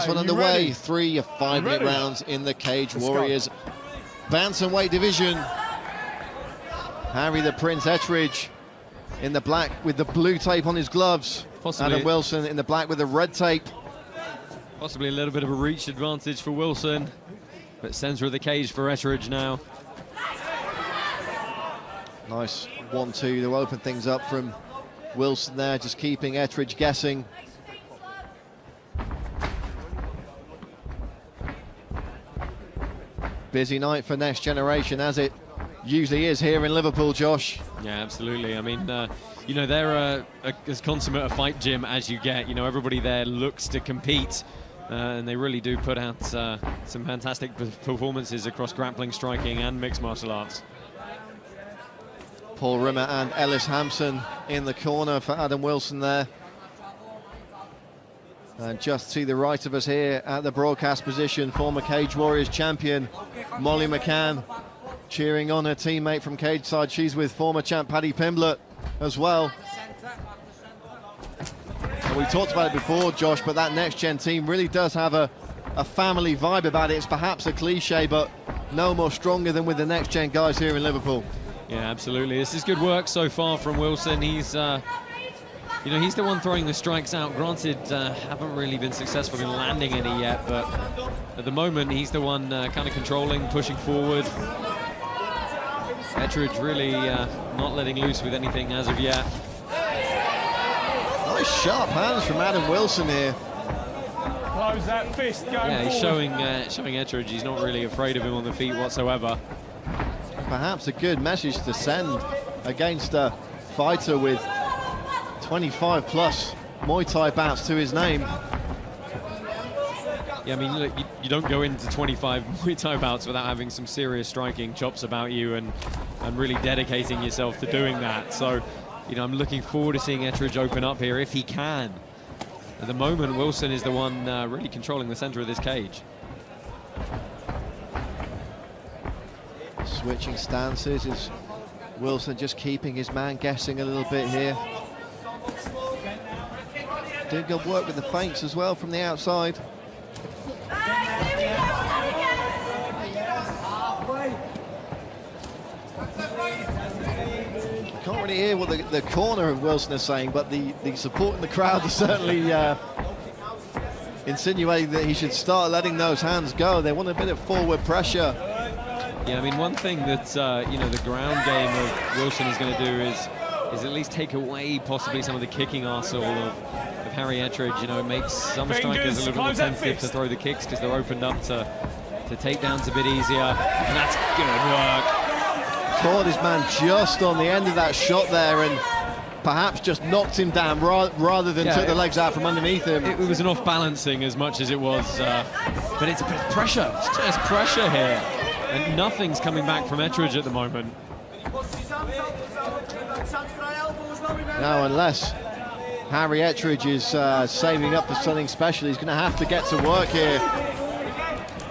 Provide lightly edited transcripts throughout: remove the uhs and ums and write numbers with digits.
this one underway. 3 5-minute rounds in the Cage Warriors bantamweight division. Harry the Prince Ettridge in the black with the blue tape on his gloves. Possibly. Adam Wilson in the black with the red tape. Possibly a little bit of a reach advantage for Wilson, but centre of the cage for Ettridge now. Nice 1-2 to open things up from Wilson there, just keeping Ettridge guessing. Busy night for Next Generation, as it usually is here in Liverpool, Josh. Yeah, absolutely. I mean, you know, they're as consummate a fight gym as you get. You know, everybody there looks to compete, and they really do put out some fantastic performances across grappling, striking, and mixed martial arts. Paul Rimmer and Ellis Hampson in the corner for Adam Wilson there. And just to the right of us here at the broadcast position, former Cage Warriors champion Molly McCann cheering on her teammate from cage side. She's with former champ Paddy Pimblett as well. And we talked about it before, Josh, but that Next Gen team really does have a family vibe about it. It's perhaps a cliche, but no more stronger than with the Next Gen guys here in Liverpool. Yeah, absolutely. This is good work so far from Wilson. He's, you know, he's the one throwing the strikes out. Granted, haven't really been successful in landing any yet, but at the moment, he's the one kind of controlling, pushing forward. Ettridge really not letting loose with anything as of yet. Nice sharp hands from Adam Wilson here. Close that fist, going Yeah, he's forward. showing Ettridge he's not really afraid of him on the feet whatsoever. Perhaps a good message to send against a fighter with 25 plus Muay Thai bouts to his name. Yeah, I mean, look, you don't go into 25 Muay Thai bouts without having some serious striking chops about you and really dedicating yourself to doing that. So, you know, I'm looking forward to seeing Ettridge open up here if he can. At the moment, Wilson is the one really controlling the center of this cage. Switching stances, is Wilson just keeping his man guessing a little bit here. Did good work with the feints as well from the outside. Can't really hear what the corner of Wilson is saying, but the support in the crowd is certainly insinuating that he should start letting those hands go. They want a bit of forward pressure. Yeah, I mean, one thing that, you know, the ground game of Wilson is going to do is at least take away possibly some of the kicking arsenal of Harry Ettridge. You know, it makes some strikers a little more tentative to throw the kicks because they're opened up to takedowns a bit easier, and that's good work. Caught his man just on the end of that shot there and perhaps just knocked him down rather than took the legs out from underneath him. It was an off-balancing as much as it was, but it's a bit of pressure. It's just pressure here. And nothing's coming back from Ettridge at the moment. Now, unless Harry Ettridge is saving up for something special, he's going to have to get to work here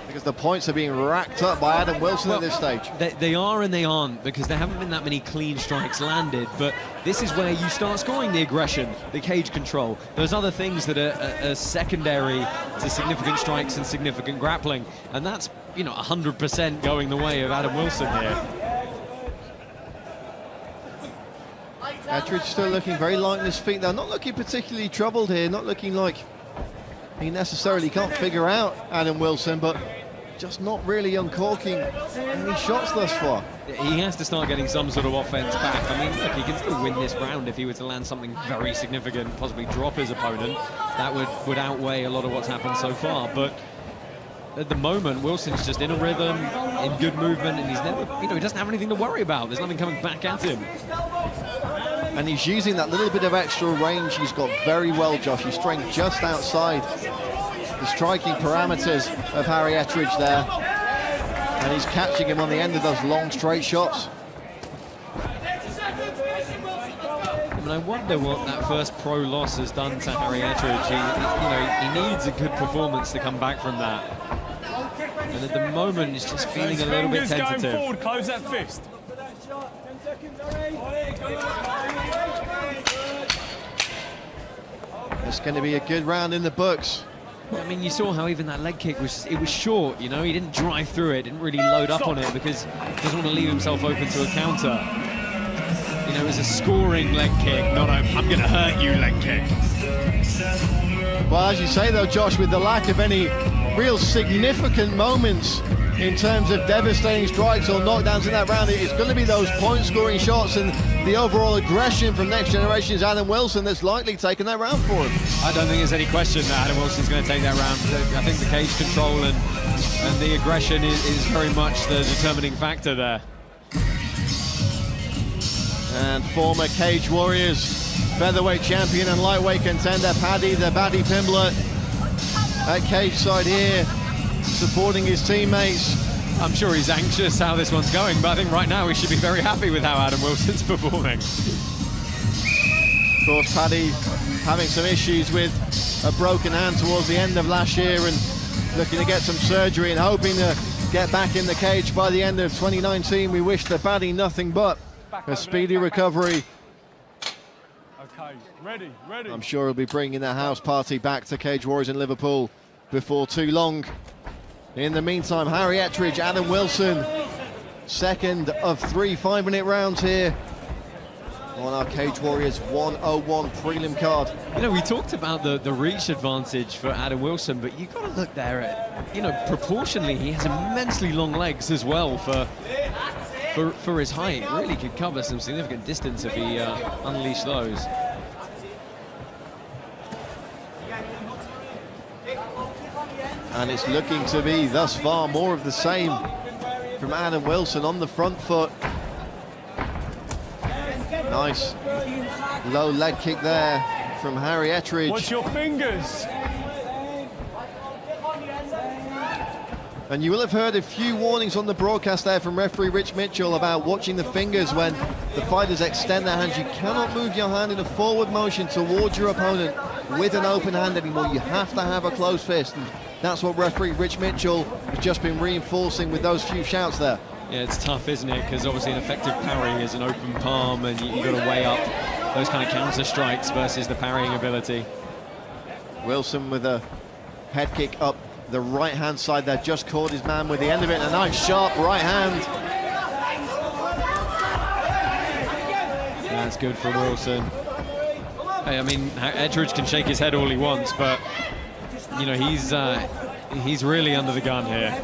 because the points are being racked up by Adam Wilson at this stage. They are and they aren't, because there haven't been that many clean strikes landed, but this is where you start scoring the aggression, the cage control, those other things that are secondary to significant strikes and significant grappling, and that's, you know, 100% going the way of Adam Wilson here. Ettridge still looking very light on his feet though, not looking particularly troubled here, not looking like he necessarily can't figure out Adam Wilson, but just not really uncorking any shots thus far. He has to start getting some sort of offense back. I mean, look, he can still win this round if he were to land something very significant, possibly drop his opponent. That would outweigh a lot of what's happened so far, but at the moment, Wilson's just in a rhythm, in good movement, and he's never, you know, he doesn't have anything to worry about. There's nothing coming back at him. And he's using that little bit of extra range he's got very well, Josh. He's staying just outside the striking parameters of Harry Ettridge there. And he's catching him on the end of those long, straight shots. I mean, I wonder what that first pro loss has done to Harry Ettridge. He needs a good performance to come back from that. And at the moment, he's just feeling a little bit tentative. Going forward, close that fist. It's going to be a good round in the books. I mean, you saw how even that leg kick was short, you know, he didn't drive through it, didn't really load up on it because he doesn't want to leave himself open to a counter. You know, it was a scoring leg kick, not a I'm going to hurt you leg kick. Well, as you say though, Josh, with the lack of any real significant moments in terms of devastating strikes or knockdowns in that round, it's going to be those point-scoring shots and the overall aggression from Next Generation's Adam Wilson that's likely taking that round for him. I don't think there's any question that Adam Wilson's going to take that round. I think the cage control and the aggression is very much the determining factor there. And former Cage Warriors featherweight champion and lightweight contender Paddy the Baddy Pimblett at cage side here, supporting his teammates. I'm sure he's anxious how this one's going, but I think right now he should be very happy with how Adam Wilson's performing. Of course, Paddy having some issues with a broken hand towards the end of last year and looking to get some surgery and hoping to get back in the cage by the end of 2019. We wish the Paddy nothing but a speedy recovery. Okay, ready. I'm sure he'll be bringing the house party back to Cage Warriors in Liverpool before too long. In the meantime, Harry Ettridge, Adam Wilson, second of 3 5-minute rounds here on our Cage Warriors 101 prelim card. You know, we talked about the reach advantage for Adam Wilson, but you've got to look there at, you know, proportionally, he has immensely long legs as well for his height. Really could cover some significant distance if he unleashed those. And it's looking to be, thus far, more of the same from Adam Wilson on the front foot. Nice low leg kick there from Harry Ettridge. Watch your fingers. And you will have heard a few warnings on the broadcast there from referee Rich Mitchell about watching the fingers when the fighters extend their hands. You cannot move your hand in a forward motion towards your opponent with an open hand anymore. You have to have a closed fist. And that's what referee Rich Mitchell has just been reinforcing with those few shouts there. Yeah, it's tough, isn't it? Because obviously an effective parry is an open palm, and you've got to weigh up those kind of counter strikes versus the parrying ability. Wilson with a head kick up the right-hand side there, just caught his man with the end of it. A nice sharp right hand. That's good for Wilson. Hey, I mean, Ettridge can shake his head all he wants, but you know, he's really under the gun here.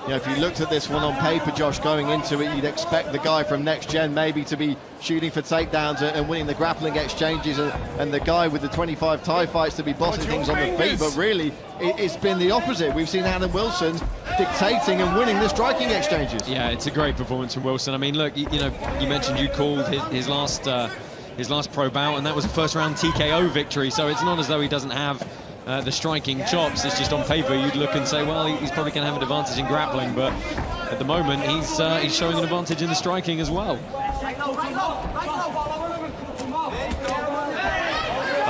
Yeah, if you looked at this one on paper, Josh, going into it, you'd expect the guy from Next Gen maybe to be shooting for takedowns and winning the grappling exchanges, and the guy with the 25 Thai fights to be bossing things on the feet. But really, it's been the opposite. We've seen Adam Wilson dictating and winning the striking exchanges. Yeah, it's a great performance from Wilson. I mean, look, you know, you mentioned you called his last pro bout, and that was a first-round TKO victory. So it's not as though he doesn't have the striking chops. It's just on paper you'd look and say, well, he's probably going to have an advantage in grappling, but at the moment he's showing an advantage in the striking as well.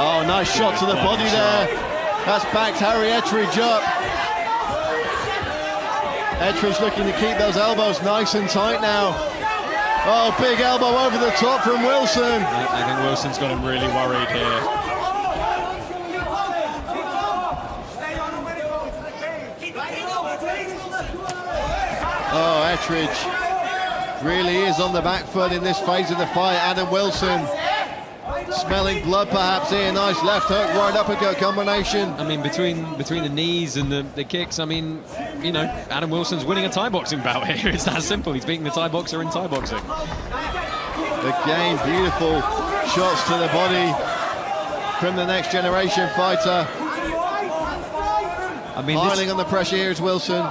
Oh, nice shot to the body there. That's backed Harry Ettridge up. Ettridge looking to keep those elbows nice and tight now. Oh, big elbow over the top from Wilson. I think Wilson's got him really worried here. Oh, Ettridge really is on the back foot in this phase of the fight. Adam Wilson smelling blood perhaps here. Nice left hook, right uppercut combination. I mean, between the knees and the kicks, I mean, you know, Adam Wilson's winning a Thai boxing bout here. It's that simple. He's beating the Thai boxer in Thai boxing. Again, beautiful shots to the body from the Next Generation fighter. I mean, piling on the pressure here is Wilson.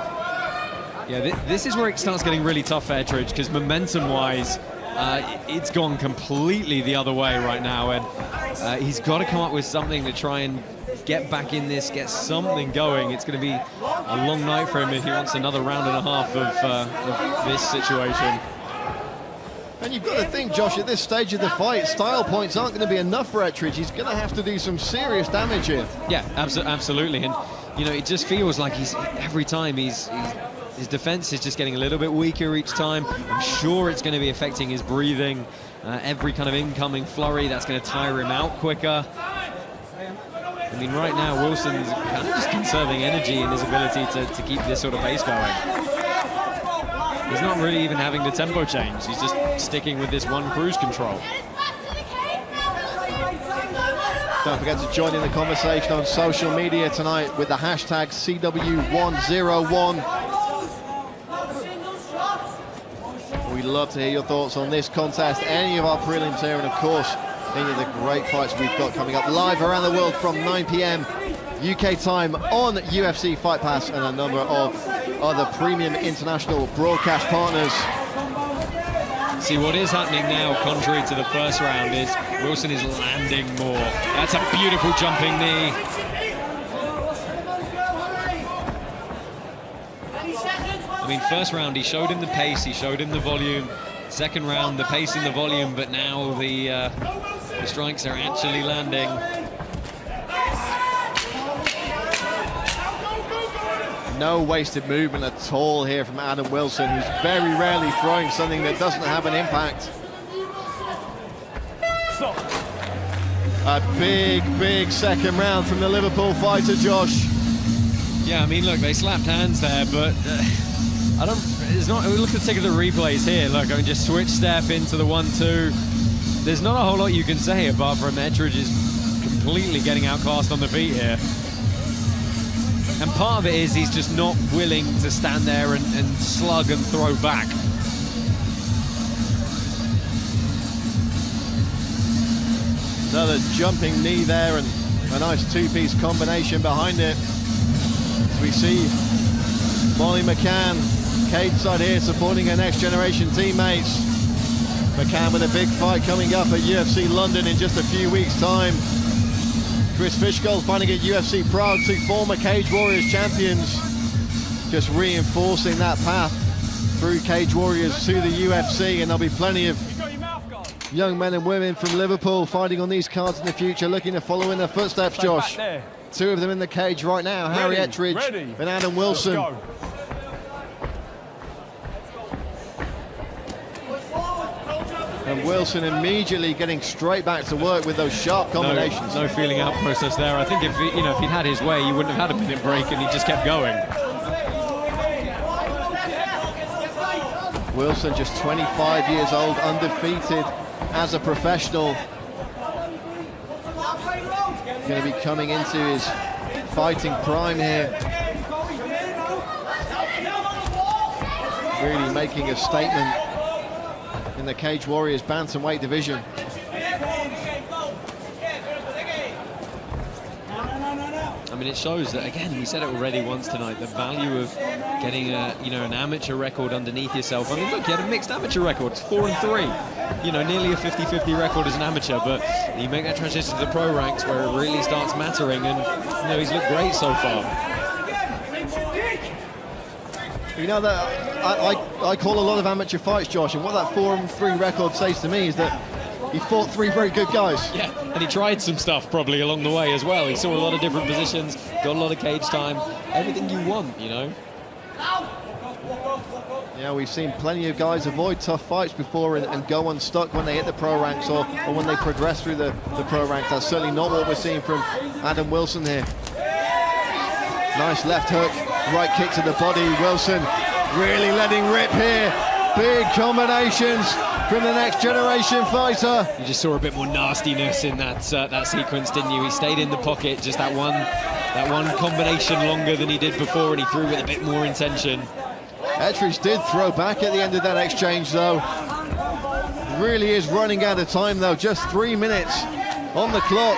Yeah, this is where it starts getting really tough for Ettridge, because momentum-wise, it's gone completely the other way right now, and he's got to come up with something to try and get back in this, get something going. It's going to be a long night for him if he wants another round and a half of this situation. And you've got to think, Josh, at this stage of the fight, style points aren't going to be enough for Ettridge. He's going to have to do some serious damage here. Yeah, absolutely. And, you know, it just feels like every time his defense is just getting a little bit weaker each time. I'm sure it's going to be affecting his breathing. every kind of incoming flurry, that's going to tire him out quicker. I mean, right now, Wilson's kind of just conserving energy in his ability to keep this sort of pace going. He's not really even having the tempo change. He's just sticking with this one cruise control. Don't forget to join in the conversation on social media tonight with the hashtag CW101. We'd love to hear your thoughts on this contest, any of our prelims here, and of course, any of the great fights we've got coming up live around the world from 9 p.m. UK time on UFC Fight Pass and a number of other premium international broadcast partners. See, what is happening now, contrary to the first round, is Wilson is landing more. That's a beautiful jumping knee. I mean, first round, he showed him the pace, he showed him the volume. Second round, the pace and the volume, but now the strikes are actually landing. No wasted movement at all here from Adam Wilson, who's very rarely throwing something that doesn't have an impact. A big second round from the Liverpool fighter, Josh. Yeah, I mean, look, they slapped hands there, but it's not, look at the replays here. Look, I mean, just switch step into the 1-2. There's not a whole lot you can say apart from Ettridge is completely getting outclassed on the feet here. And part of it is he's just not willing to stand there and slug and throw back. Another jumping knee there and a nice two-piece combination behind it. As we see Molly McCann, cage side here, supporting her next generation teammates. McCann with a big fight coming up at UFC London in just a few weeks' time. Chris Fishgold fighting at UFC Prague, two former Cage Warriors champions, just reinforcing that path through Cage Warriors to the UFC, and there'll be plenty of young men and women from Liverpool fighting on these cards in the future, looking to follow in their footsteps, Josh. Two of them in the cage right now, Harry Ettridge and Adam Wilson. And Wilson immediately getting straight back to work with those sharp combinations. No feeling out process there. I think if he'd had his way, he wouldn't have had a minute break, and he just kept going. Wilson, just 25 years old, undefeated as a professional. Going to be coming into his fighting prime here. Really making a statement in the Cage Warriors bantamweight division. I mean, it shows that, again, we said it already once tonight, the value of getting an amateur record underneath yourself. I mean, look, he had a mixed amateur record, it's 4-3. Nearly a 50-50 record as an amateur, but you make that transition to the pro ranks where it really starts mattering, and he's looked great so far. That I call a lot of amateur fights, Josh, and what that 4-3 record says to me is that he fought three very good guys. Yeah, and he tried some stuff probably along the way as well. He saw a lot of different positions, got a lot of cage time, everything you want, Yeah, we've seen plenty of guys avoid tough fights before and go unstuck when they hit the pro ranks or when they progress through the pro ranks. That's certainly not what we're seeing from Adam Wilson here. Nice left hook, right kick to the body. Wilson really letting rip here. Big combinations from the next generation fighter. You just saw a bit more nastiness in that sequence, didn't you? He stayed in the pocket, just that one combination longer than he did before, and he threw with a bit more intention. Ettridge did throw back at the end of that exchange, though. Really is running out of time, though. Just 3 minutes on the clock.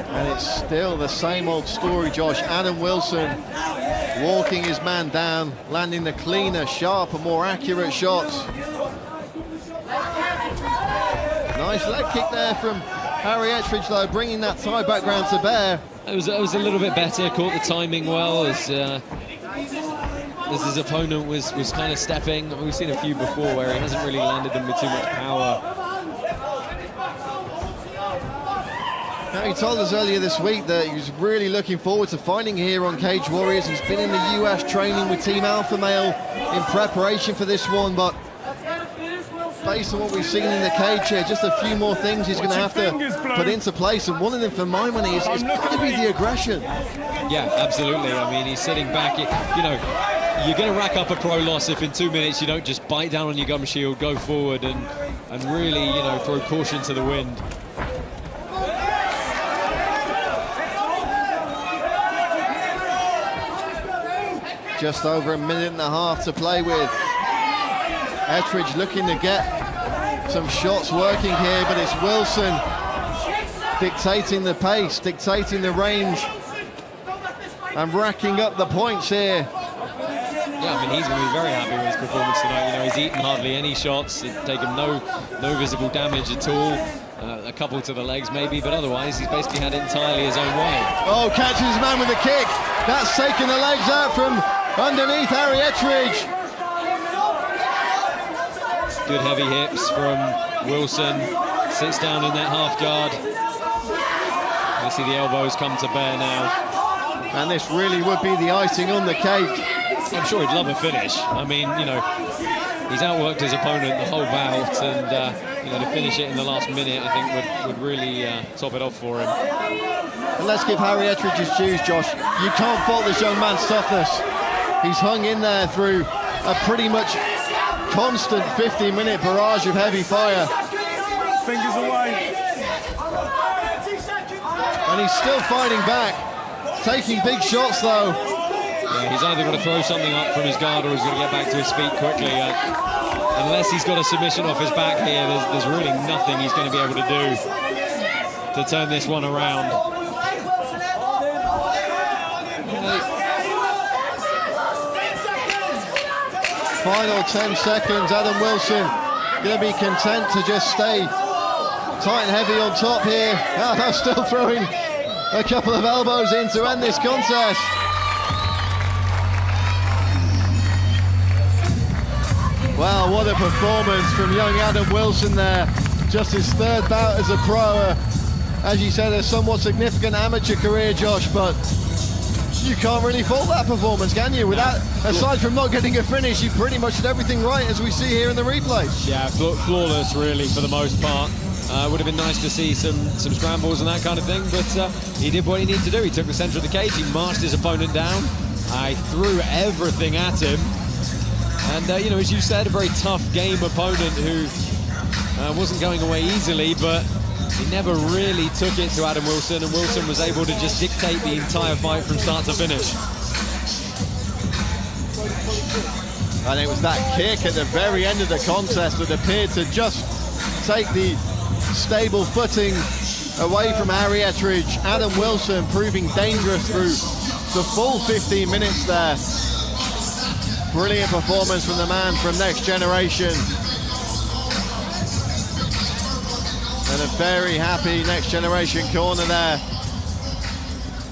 And it's still the same old story, Josh. Adam Wilson walking his man down, landing the cleaner, sharper, more accurate shots. Nice leg kick there from Harry Ettridge, though, bringing that Thai background to bear. It was a little bit better, caught the timing well. As as his opponent was kind of stepping. We've seen a few before where he hasn't really landed them with too much power. Now, he told us earlier this week that he was really looking forward to fighting here on Cage Warriors. He's been in the US training with Team Alpha Male in preparation for this one, but based on what we've seen in the cage here, just a few more things he's going to have to put into place, and one of them for my money is going to be the aggression. Yeah, absolutely. I mean, he's sitting back. You know, you're going to rack up a pro loss if in 2 minutes you don't just bite down on your gum shield, go forward and really, you know, throw caution to the wind. Just over a minute and a half to play with. Ettridge looking to get some shots working here, but it's Wilson dictating the pace, dictating the range, and racking up the points here. Yeah, I mean, he's going to be very happy with his performance tonight. You know, he's eaten hardly any shots, he's taken no visible damage at all. A couple to the legs maybe, but otherwise he's basically had it entirely his own way. Oh, catches his man with a kick. That's taken the legs out from underneath Harry Ettridge. Good heavy hips from Wilson. Sits down in that half guard. You see the elbows come to bear now. And this really would be the icing on the cake. I'm sure he'd love a finish. I mean, you know, he's outworked his opponent the whole bout, and you know, to finish it in the last minute, I think would really top it off for him. And let's give Harry Ettridge his dues, Josh. You can't fault this young man's toughness. He's hung in there through a pretty much constant 15-minute barrage of heavy fire. Fingers away. And he's still fighting back, taking big shots though. Yeah, he's either going to throw something up from his guard or he's going to get back to his feet quickly. Unless he's got a submission off his back here, there's really nothing he's going to be able to do to turn this one around. Final 10 seconds, Adam Wilson going to be content to just stay tight and heavy on top here. Now still throwing a couple of elbows in to end this contest. Wow, what a performance from young Adam Wilson there. Just his third bout as a pro. As you said, a somewhat significant amateur career, Josh, but you can't really fault that performance, can you? Without, aside from not getting a finish, you pretty much did everything right, as we see here in the replay. Yeah, flawless, really, for the most part. Would have been nice to see some scrambles and that kind of thing, but he did what he needed to do. He took the center of the cage, he marched his opponent down. I threw everything at him. And, you know, as you said, a very tough game opponent who wasn't going away easily, but he never really took it to Adam Wilson, and Wilson was able to just dictate the entire fight from start to finish. And it was that kick at the very end of the contest that appeared to just take the stable footing away from Harry Ettridge. Adam Wilson proving dangerous through the full 15 minutes there. Brilliant performance from the man from Next Generation. And a very happy Next Generation corner there.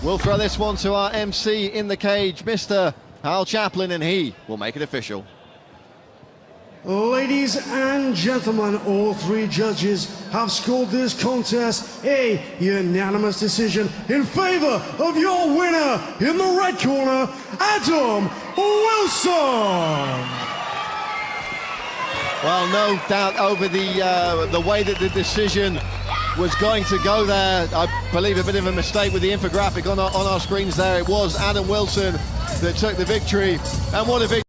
We'll throw this one to our MC in the cage, Mr. Hal Chaplin, and he will make it official. Ladies and gentlemen, all three judges have scored this contest a unanimous decision in favor of your winner in the red corner, Adam Wilson. Well, no doubt over the way that the decision was going to go there. I believe a bit of a mistake with the infographic on our screens there. It was Adam Wilson that took the victory, and what a victory.